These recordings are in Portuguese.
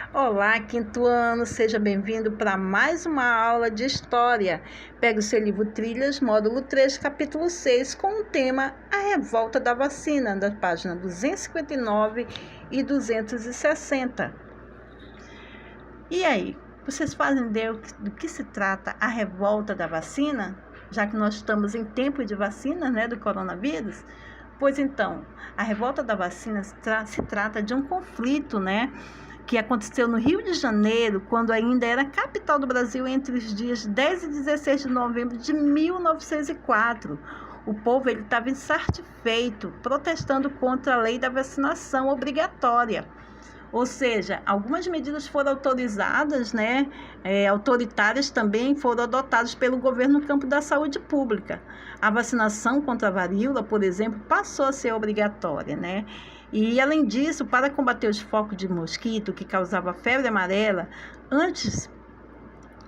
Olá, quinto ano, seja bem-vindo para mais uma aula de História. Pega o seu livro Trilhas, módulo 3, capítulo 6, com o tema A Revolta da Vacina, da página 259 e 260. E aí, vocês fazem ideia do que se trata a revolta da vacina? Já que nós estamos em tempo de vacina, né, do coronavírus? Pois então, a revolta da vacina se trata de um conflito, né, que aconteceu no Rio de Janeiro, quando ainda era capital do Brasil, entre os dias 10 e 16 de novembro de 1904. O povo estava insatisfeito, protestando contra a lei da vacinação obrigatória. Ou seja, algumas medidas foram autorizadas, né? Autoritárias também foram adotadas pelo governo no campo da saúde pública. A vacinação contra a varíola, por exemplo, passou a ser obrigatória, né? E, além disso, para combater os focos de mosquito que causava febre amarela, antes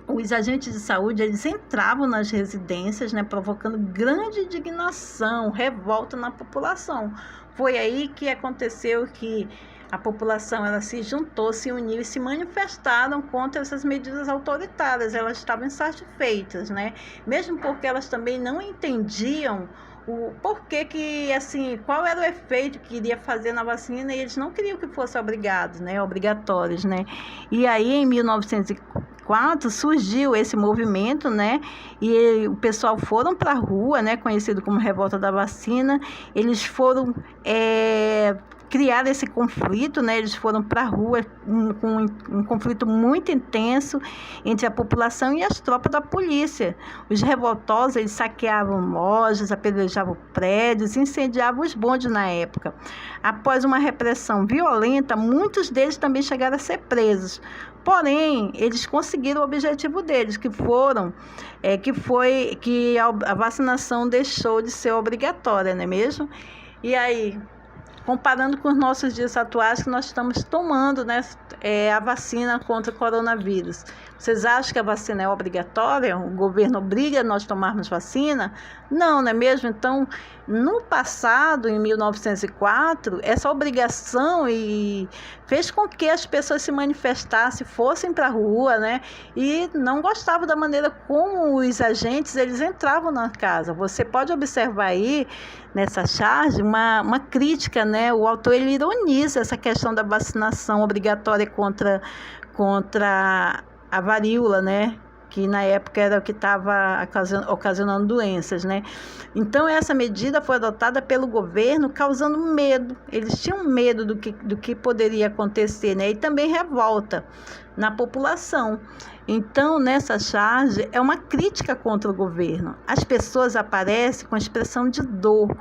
os agentes de saúde eles entravam nas residências, né, provocando grande indignação, revolta na população. Foi aí que aconteceu que a população ela se juntou, se uniu e se manifestaram contra essas medidas autoritárias. Elas estavam insatisfeitas, né? Mesmo porque elas também não entendiam o porquê que, assim, qual era o efeito que iria fazer na vacina, e eles não queriam que fosse obrigados, né? Obrigatórios, né? E aí, em 1904 surgiu esse movimento, né? E o pessoal foram para a rua, né? Conhecido como Revolta da Vacina. Eles foram criar esse conflito, né? Eles foram para a rua com um conflito muito intenso entre a população e as tropas da polícia. Os revoltosos eles saqueavam lojas, apedrejavam prédios, incendiavam os bondes na época. Após uma repressão violenta, muitos deles também chegaram a ser presos. Porém, eles conseguiram o objetivo deles, que foi que a vacinação deixou de ser obrigatória, não é mesmo? E aí, comparando com os nossos dias atuais, que nós estamos tomando, né, a vacina contra o coronavírus. Vocês acham que a vacina é obrigatória? O governo obriga nós a tomarmos vacina? Não, não é mesmo? Então, no passado, em 1904, essa obrigação fez com que as pessoas se manifestassem, fossem para a rua, né? E não gostavam da maneira como os agentes eles entravam na casa. Você pode observar aí, nessa charge, uma crítica, né? O autor ele ironiza essa questão da vacinação obrigatória contra a varíola, né? Que na época era o que estava ocasionando doenças, né? Então, essa medida foi adotada pelo governo, causando medo. Eles tinham medo do que poderia acontecer, né? E também revolta na população. Então, nessa charge, é uma crítica contra o governo. As pessoas aparecem com expressão de dor,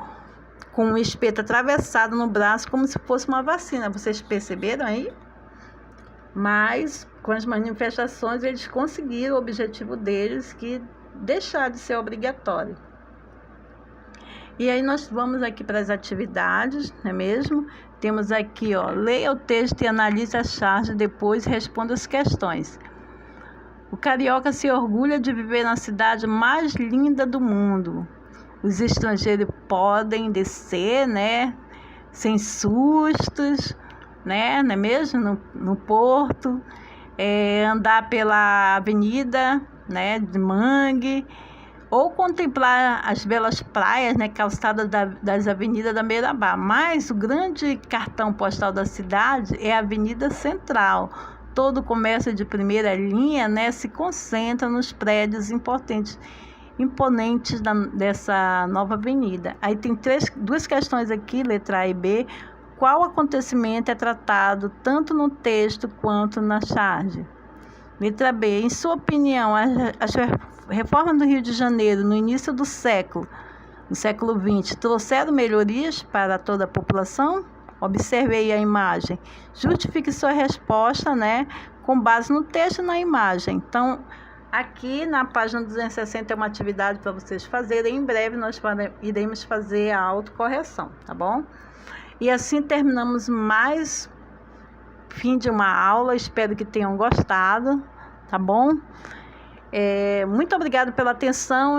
com um espeto atravessado no braço, como se fosse uma vacina. Vocês perceberam aí? Mas, com as manifestações, eles conseguiram o objetivo deles, que deixar de ser obrigatório. E aí nós vamos aqui para as atividades, não é mesmo? Temos aqui, ó, leia o texto e analise a charge, depois responda as questões. O carioca se orgulha de viver na cidade mais linda do mundo. Os estrangeiros podem descer, né, sem sustos, né, não é mesmo? No porto, andar pela avenida, né, de Mangue, ou contemplar as belas praias, né, calçadas das avenidas da Beira-Mar. Mas o grande cartão postal da cidade é a Avenida Central. Todo o comércio de primeira linha, né, se concentra nos prédios imponentes dessa nova avenida. Aí tem duas questões aqui, letra A e B. Qual acontecimento é tratado tanto no texto quanto na charge? Letra B. Em sua opinião, as reformas do Rio de Janeiro no início do século XX, trouxeram melhorias para toda a população? Observe aí a imagem. Justifique sua resposta, né, com base no texto e na imagem. Então, aqui na página 260 é uma atividade para vocês fazerem. Em breve nós iremos fazer a autocorreção, tá bom? E assim terminamos mais fim de uma aula. Espero que tenham gostado, tá bom? Muito obrigada pela atenção.